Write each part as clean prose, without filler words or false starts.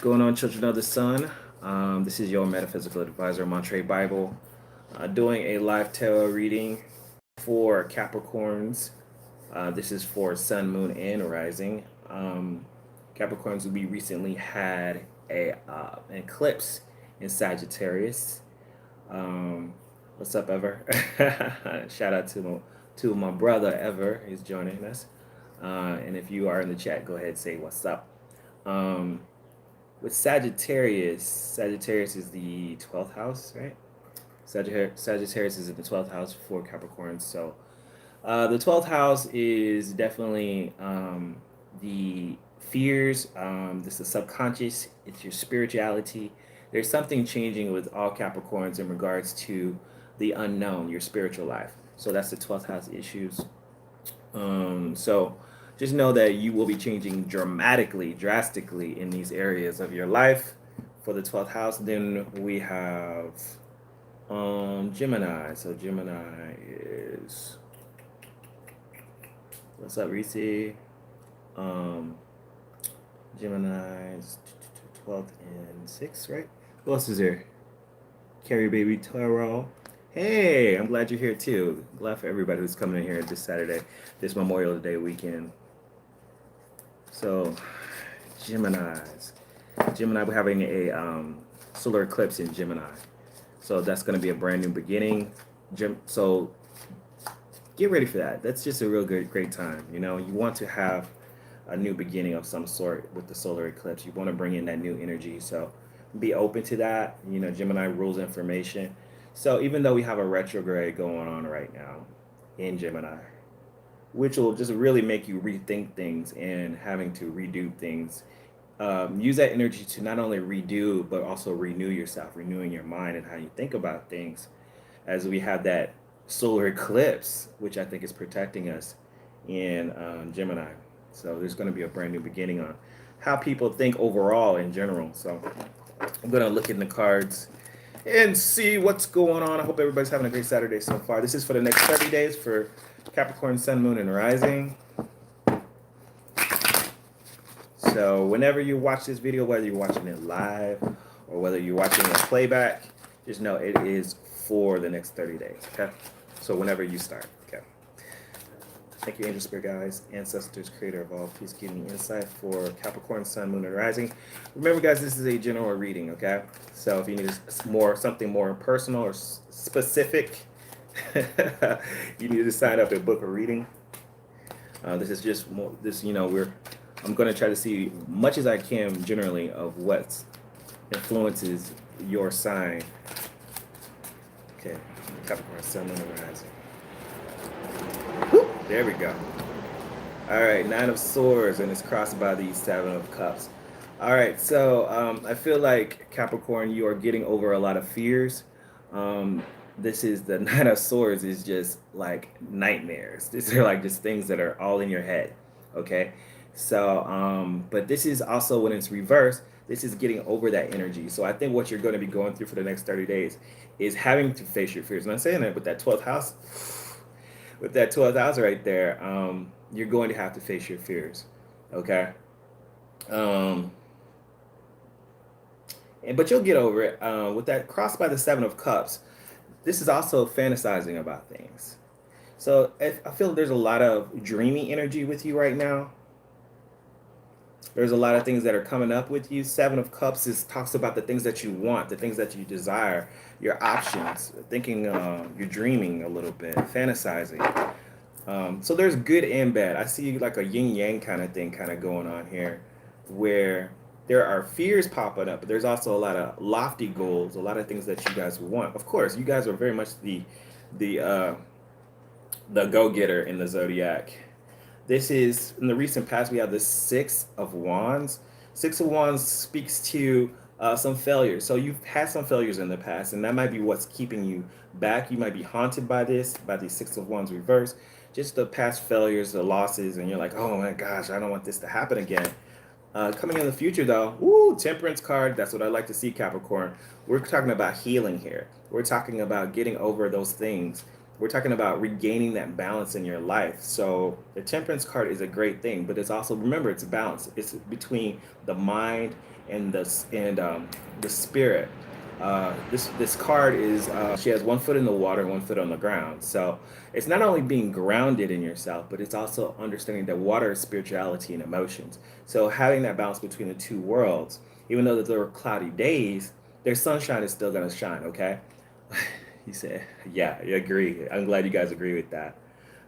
going on, children of the sun? This is your metaphysical advisor, Montre Bible, doing a live tarot reading for Capricorns. This is for Sun, Moon, and Rising. Capricorns, we recently had an eclipse in Sagittarius. Um, what's up, Ever? Shout out to my brother Ever. He's joining us. And if you are in the chat, go ahead and say what's up. Um, with Sagittarius is the 12th house, right? Sagittarius is in the 12th house for Capricorn. So the 12th house is definitely the fears, this is subconscious, it's your spirituality. There's something changing with all Capricorns in regards to the unknown, your spiritual life. So that's the 12th house issues. So just know that you will be changing drastically in these areas of your life for the 12th house. Then we have Gemini. So Gemini is, what's up, Reese? Gemini is 12th and 6th, right? Who else is there? Carrie Baby Taro. Hey, I'm glad you're here too. Glad for everybody who's coming in here this Saturday, this Memorial Day weekend. So, Geminis. Gemini, we're having a solar eclipse in Gemini. So that's going to be a brand new beginning. So get ready for that. That's just a real great time. You know, you want to have a new beginning of some sort with the solar eclipse. You want to bring in that new energy. So be open to that. You know, Gemini rules information. So even though we have a retrograde going on right now in Gemini, which will just really make you rethink things and having to redo things. Use that energy to not only redo, but also renew yourself, renewing your mind and how you think about things as we have that solar eclipse, which I think is protecting us in Gemini. So there's going to be a brand new beginning on how people think overall in general. So I'm going to look in the cards and see what's going on. I hope everybody's having a great Saturday so far. This is for the next 30 days for Capricorn, Sun, Moon, and Rising. So whenever you watch this video, whether you're watching it live or whether you're watching a playback, just know it is for the next 30 days, okay? So whenever you start, okay? Thank you, Angel Spirit Guides, Ancestors, Creator of all. Please give me insight for Capricorn, Sun, Moon, and Rising. Remember, guys, this is a general reading, okay? So if you need something more personal or specific, you need to sign up and book a reading. This is just more. I'm going to try to see much as I can generally of what influences your sign. Okay, Capricorn, Sun, Moon, and Rising. Woo! There we go. All right, Nine of Swords, and it's crossed by the Seven of Cups. All right, so I feel like Capricorn, you are getting over a lot of fears. This is the Nine of Swords is just like nightmares. These are like just things that are all in your head. Okay, so but this is also when it's reversed. This is getting over that energy. So I think what you're going to be going through for the next 30 days is having to face your fears. And I'm saying that with that 12th house, with that 12th house right there, you're going to have to face your fears. Okay. But you'll get over it. With that crossed by the Seven of Cups, this is also fantasizing about things. So I feel there's a lot of dreamy energy with you right now. There's a lot of things that are coming up with you. Seven of Cups talks about the things that you want, the things that you desire, your options, thinking, you're dreaming a little bit, fantasizing. So there's good and bad. I see like a yin yang kind of thing kind of going on here where there are fears popping up, but there's also a lot of lofty goals, a lot of things that you guys want. Of course, you guys are very much the go-getter in the zodiac. This is, in the recent past, we have the Six of Wands. Six of Wands speaks to some failures. So you've had some failures in the past, and that might be what's keeping you back. You might be haunted by this, by the Six of Wands reverse. Just the past failures, the losses, and you're like, oh my gosh, I don't want this to happen again. Coming in the future, though, woo, Temperance card, that's what I like to see, Capricorn. We're talking about healing here. We're talking about getting over those things we're talking about regaining that balance in your life. So the Temperance card is a great thing, but it's also, remember, it's a balance. It's between the mind and the spirit. This card is she has one foot in the water, one foot on the ground. So it's not only being grounded in yourself, but it's also understanding that water is spirituality and emotions. So having that balance between the two worlds, even though there are cloudy days, their sunshine is still going to shine. Okay. He said, "Yeah, I agree. I'm glad you guys agree with that."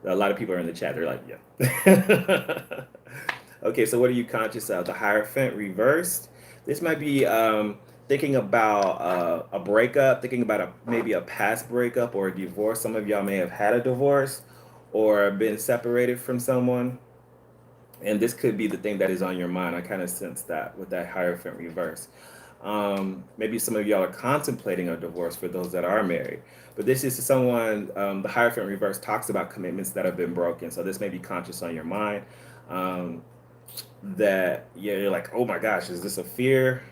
A lot of people are in the chat. They're like, "Yeah." Okay, so what are you conscious of? The Hierophant reversed. This might be thinking about a breakup, thinking about maybe a past breakup or a divorce. Some of y'all may have had a divorce or been separated from someone, and this could be the thing that is on your mind. I kind of sense that with that Hierophant reverse. Maybe some of y'all are contemplating a divorce for those that are married. But this is someone, the Hierophant reverse talks about commitments that have been broken. So this may be conscious on your mind. Um, that, yeah, you're like, oh my gosh, is this a fear?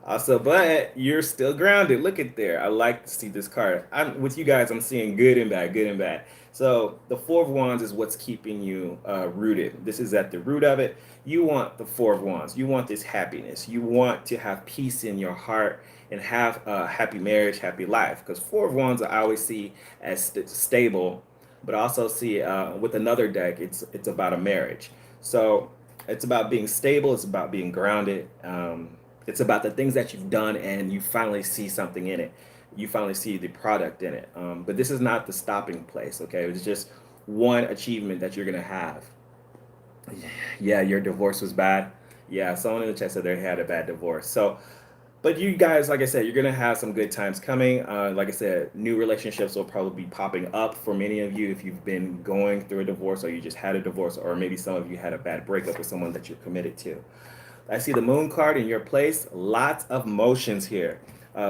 Also, but you're still grounded. Look at there. I like to see this card. I'm with you guys. I'm seeing good and bad, good and bad. So the Four of Wands is what's keeping you rooted. This is at the root of it. You want the Four of Wands. You want this happiness. You want to have peace in your heart and have a happy marriage, happy life. Because Four of Wands I always see as stable, but I also see with another deck, it's about a marriage. So it's about being stable. It's about being grounded. It's about the things that you've done and you finally see something in it. You finally see the product in it. But this is not the stopping place, okay? It's just one achievement that you're going to have. Yeah, your divorce was bad. Yeah, someone in the chat said they had a bad divorce. So, but you guys, like I said, you're going to have some good times coming. Like I said, new relationships will probably be popping up for many of you if you've been going through a divorce or you just had a divorce, or maybe some of you had a bad breakup with someone that you're committed to. I see the Moon card in your place. Lots of motions here.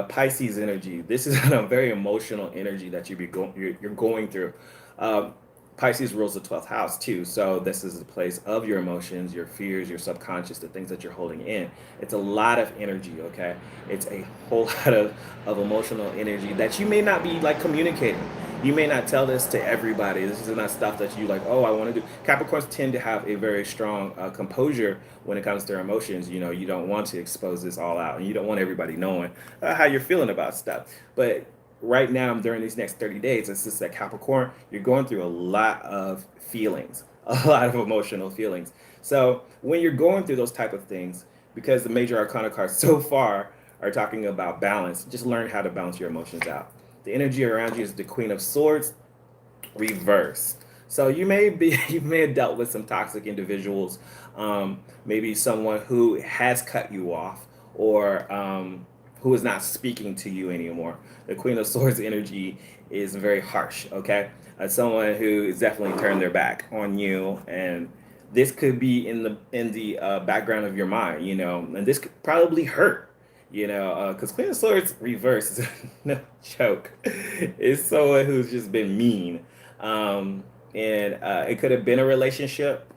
Pisces energy. This is a very emotional energy that you're going through. Um, Pisces rules the 12th house too. So this is the place of your emotions, your fears, your subconscious, the things that you're holding in. It's a lot of energy, okay? It's a whole lot of emotional energy that you may not be like communicating. You may not tell this to everybody. This is not stuff that you like, oh, I want to do. Capricorns tend to have a very strong composure when it comes to their emotions. You know, you don't want to expose this all out, and you don't want everybody knowing how you're feeling about stuff. But right now, during these next 30 days, it's just that Capricorn, you're going through a lot of feelings, a lot of emotional feelings. So when you're going through those type of things, because the major arcana cards so far are talking about balance, just learn how to balance your emotions out. The energy around you is the Queen of Swords reverse. So you may be you may have dealt with some toxic individuals, maybe someone who has cut you off, or who is not speaking to you anymore. The Queen of Swords energy is very harsh. Okay, someone who is definitely turned their back on you, and this could be in the background of your mind, you know, and this could probably hurt. You know, because Queen of Swords reverse is no joke. It's someone who's just been mean. And it could have been a relationship.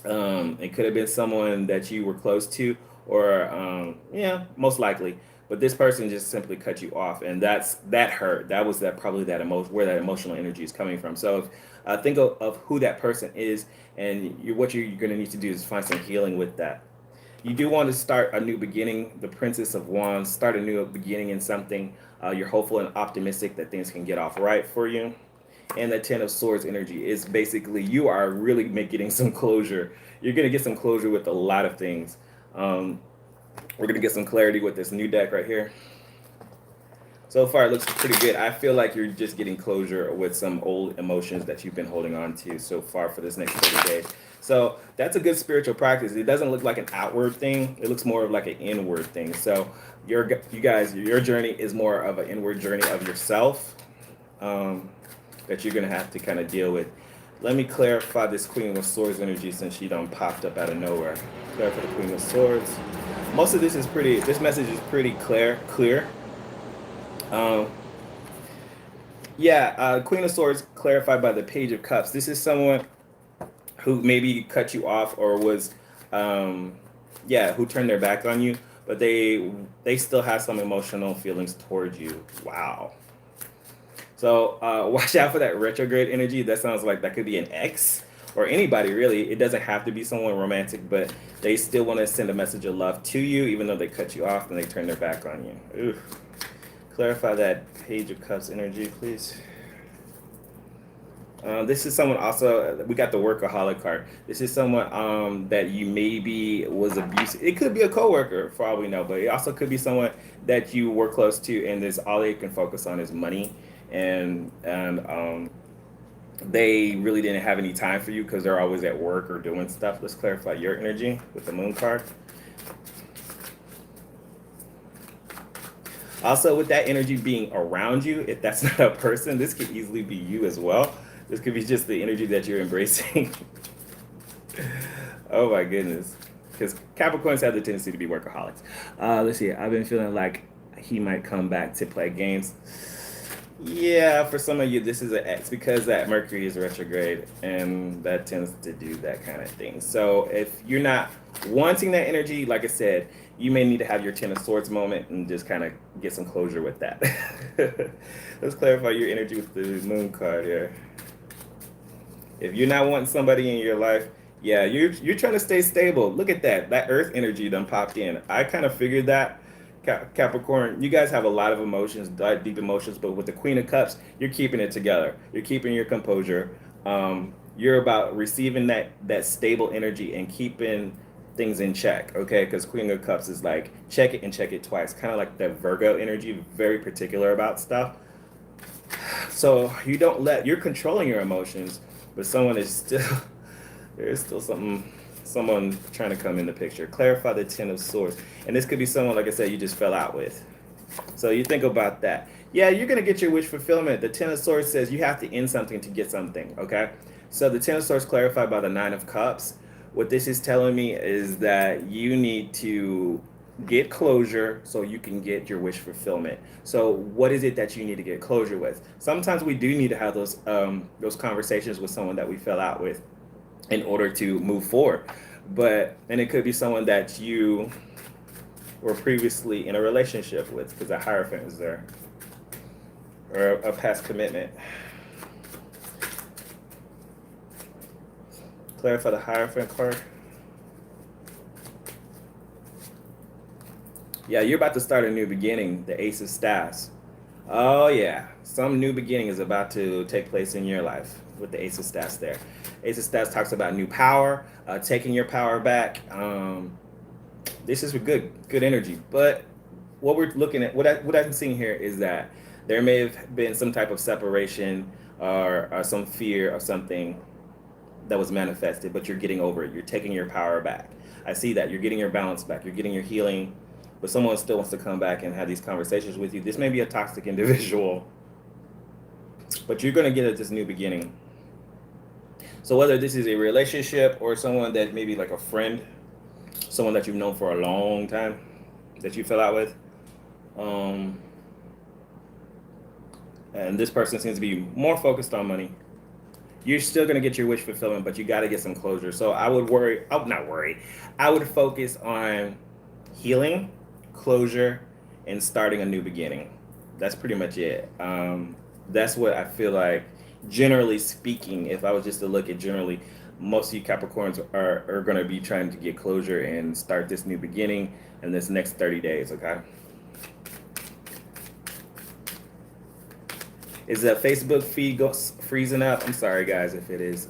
It could have been someone that you were close to, or yeah, most likely. But this person just simply cut you off, and that hurt. That was that probably that emotion where that emotional energy is coming from. So if, think of who that person is, and what you're going to need to do is find some healing with that. You do want to start a new beginning. The Princess of Wands, start a new beginning in something. You're hopeful and optimistic that things can get off right for you. And the Ten of Swords energy is basically you are really getting some closure. You're going to get some closure with a lot of things. We're going to get some clarity with this new deck right here. So far, it looks pretty good. I feel like you're just getting closure with some old emotions that you've been holding on to so far for this next 30 days. So that's a good spiritual practice. It doesn't look like an outward thing. It looks more of like an inward thing. So you guys, your journey is more of an inward journey of yourself that you're going to have to kind of deal with. Let me clarify this Queen of Swords energy since she done popped up out of nowhere. Clarify the Queen of Swords. Most of this message is pretty clear. Queen of Swords clarified by the Page of Cups. This is someone who maybe cut you off or was, who turned their back on you, but they still have some emotional feelings towards you. Wow. So watch out for that retrograde energy. That sounds like that could be an ex or anybody really. It doesn't have to be someone romantic, but they still want to send a message of love to you, even though they cut you off and they turn their back on you. Ooh. Clarify that Page of Cups energy, please. This is someone also, we got the workaholic card. This is someone that you maybe was abusive. It could be a coworker for all we know, but it also could be someone that you work close to and this all they can focus on is money. And they really didn't have any time for you because they're always at work or doing stuff. Let's clarify your energy with the moon card. Also, with that energy being around you, if that's not a person, this could easily be you as well. This could be just the energy that you're embracing. Oh my goodness. Because Capricorns have the tendency to be workaholics. Let's see. I've been feeling like he might come back to play games. Yeah, for some of you, this is an X because that Mercury is retrograde and that tends to do that kind of thing. So if you're not wanting that energy, like I said, you may need to have your Ten of Swords moment and just kind of get some closure with that. Let's clarify your energy with the Moon card here. If you're not wanting somebody in your life, yeah, you're trying to stay stable. Look at that. That Earth energy done popped in. I kind of figured that. Capricorn, you guys have a lot of emotions, deep emotions, but with the Queen of Cups, you're keeping it together. You're keeping your composure. You're about receiving that stable energy and keeping things in check, okay? Because Queen of Cups is like check it and check it twice, kind of like that Virgo energy, very particular about stuff. So you're controlling your emotions, but someone is still there's still someone trying to come in the picture. Clarify the Ten of Swords. And this could be someone, like I said, you just fell out with. So you think about that. Yeah, you're going to get your wish fulfillment. The Ten of Swords says you have to end something to get something, okay? So the Ten of Swords clarified by the Nine of Cups. What this is telling me is that you need to get closure so you can get your wish fulfillment. So what is it that you need to get closure with? Sometimes we do need to have those conversations with someone that we fell out with in order to move forward. And it could be someone that you were previously in a relationship with because a Hierophant is there, or a past commitment. Clarify the Hierophant card. Yeah, you're about to start a new beginning, the Ace of Staffs. Oh yeah, some new beginning is about to take place in your life with the Ace of Staffs there. Ace of Staffs talks about new power, taking your power back. This is good energy. But what we're looking at, what I'm seeing here is that there may have been some type of separation or some fear of something that was manifested, but you're getting over it. You're taking your power back. I see that. You're getting your balance back. You're getting your healing. But someone still wants to come back and have these conversations with you. This may be a toxic individual, but you're going to get this new beginning. So whether this is a relationship or someone that maybe like a friend, someone that you've known for a long time that you fell out with, and this person seems to be more focused on money. You're still going to get your wish fulfillment, but you got to get some closure. So I would I would focus on healing, closure, and starting a new beginning. That's pretty much it. That's what I feel like, generally speaking, if I was just to look at generally, most of you Capricorns are going to be trying to get closure and start this new beginning in this next 30 days, okay? Is the Facebook feed freezing up? I'm sorry, guys, if it is.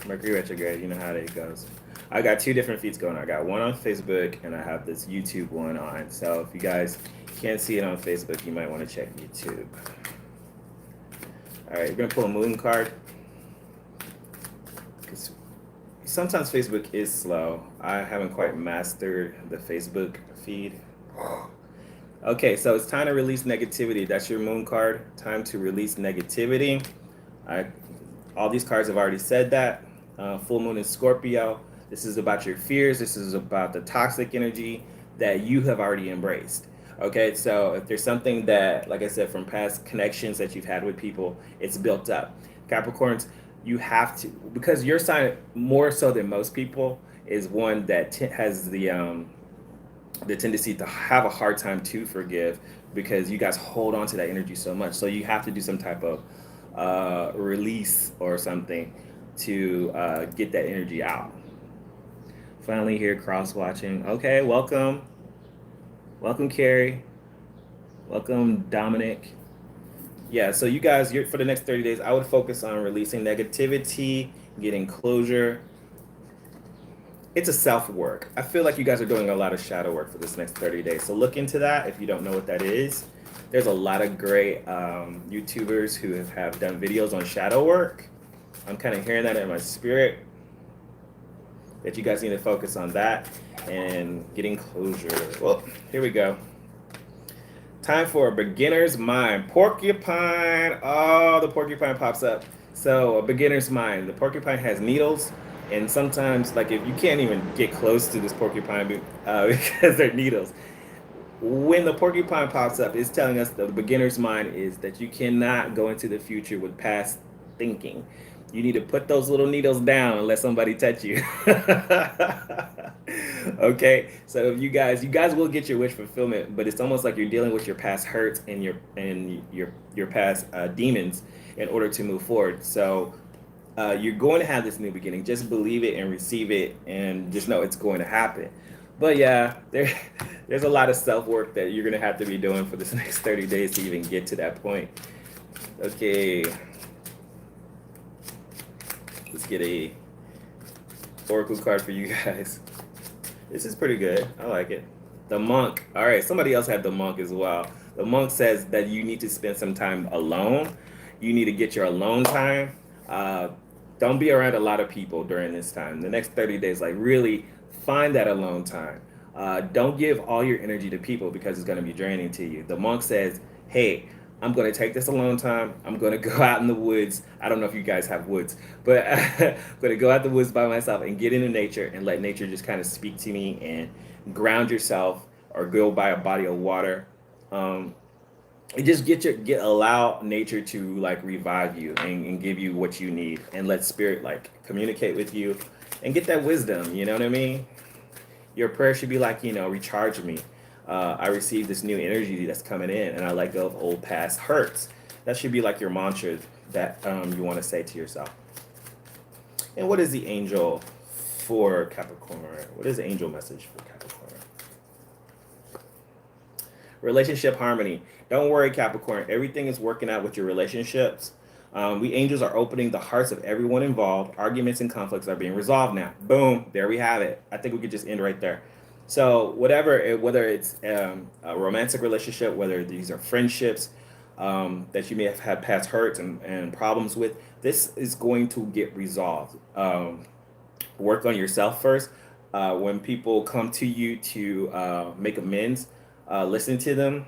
Mercury retrograde, you know how that goes. I got two different feeds going on. I got one on Facebook, and I have this YouTube one on. So if you guys can't see it on Facebook, you might want to check YouTube. All right, we're going to pull a moon card. Because sometimes Facebook is slow. I haven't quite mastered the Facebook feed. Okay, so it's time to release negativity. That's your moon card. Time to release negativity. All these cards have already said that. Full moon in Scorpio. This is about your fears. This is about the toxic energy that you have already embraced. Okay, so if there's something that, like I said, from past connections that you've had with people, it's built up. Capricorns, you have to, because your sign, more so than most people, is one that has the the tendency to have a hard time to forgive because you guys hold on to that energy so much. So you have to do some type of release or something to get that energy out. Finally, here cross watching. Okay, welcome, welcome, Carrie. Welcome, Dominic. Yeah, so you guys, for the next 30 days, I would focus on releasing negativity, getting closure. It's a self work. I feel like you guys are doing a lot of shadow work for this next 30 days. So look into that if you don't know what that is. There's a lot of great YouTubers who have done videos on shadow work. I'm kind of hearing that in my spirit, that you guys need to focus on that and getting closure. Well, here we go. Time for a beginner's mind. Porcupine. Oh, the porcupine pops up. So a beginner's mind. The porcupine has needles, and sometimes, like, if you can't even get close to this porcupine because they're needles. When the porcupine pops up, it's telling us that the beginner's mind is that you cannot go into the future with past thinking. You need to put those little needles down and let somebody touch you. Okay, so if you guys will get your wish fulfillment, but it's almost like you're dealing with your past hurts and your past demons in order to move forward. So you're going to have this new beginning. Just believe it and receive it, and just know it's going to happen. But yeah, there's a lot of self work that you're gonna have to be doing for this next 30 days to even get to that point. Okay. Let's get a oracle card for you guys. This is pretty good. I like it. The monk. All right, somebody else had the monk as well. The monk says that you need to spend some time alone. You need to get your alone time. Don't be around a lot of people during this time. The next 30 days, like, really find that alone time. Don't give all your energy to people because it's going to be draining to you. The monk says, hey, I'm going to take this alone time. I'm going to go out in the woods. I don't know if you guys have woods, but I'm going to go out the woods by myself and get into nature and let nature just kind of speak to me, and ground yourself or go by a body of water. And just allow nature to, like, revive you and give you what you need, and let spirit, like, communicate with you and get that wisdom. You know what I mean? Your prayer should be like, recharge me. I receive this new energy that's coming in, and I let go of old past hurts. That should be like your mantra that you want to say to yourself. And what is the angel for Capricorn? What is the angel message for Capricorn? Relationship harmony. Don't worry, Capricorn. Everything is working out with your relationships. We angels are opening the hearts of everyone involved. Arguments and conflicts are being resolved now. Boom. There we have it. I think we could just end right there. So whether it's a romantic relationship, whether these are friendships that you may have had past hurts and problems with, this is going to get resolved. Work on yourself first. When people come to you to make amends, listen to them,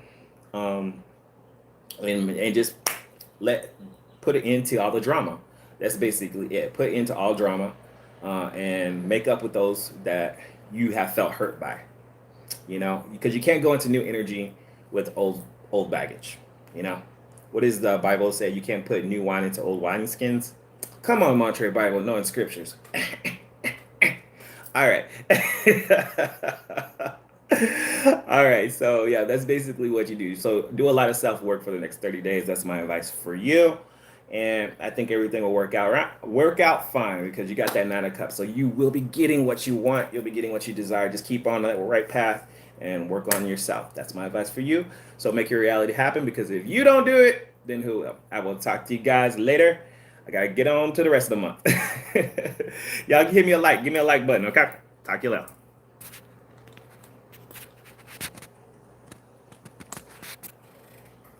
and just put it into all the drama. That's basically it. Put it into all drama, and make up with those that you have felt hurt by. Because you can't go into new energy with old baggage. What does the Bible say? You can't put new wine into old wineskins. Come on, Montre Bible, knowing scriptures. All right. All right. So yeah, that's basically what you do. So do a lot of self work for the next 30 days. That's my advice for you. And I think everything will work out fine, because you got that 9 of Cups. So you will be getting what you want. You'll be getting what you desire. Just keep on that right path and work on yourself. That's my advice for you. So make your reality happen, because if you don't do it, then who will? I will talk to you guys later. I got to get on to the rest of the month. Y'all give me a like. Give me a like button, okay? Talk to you later.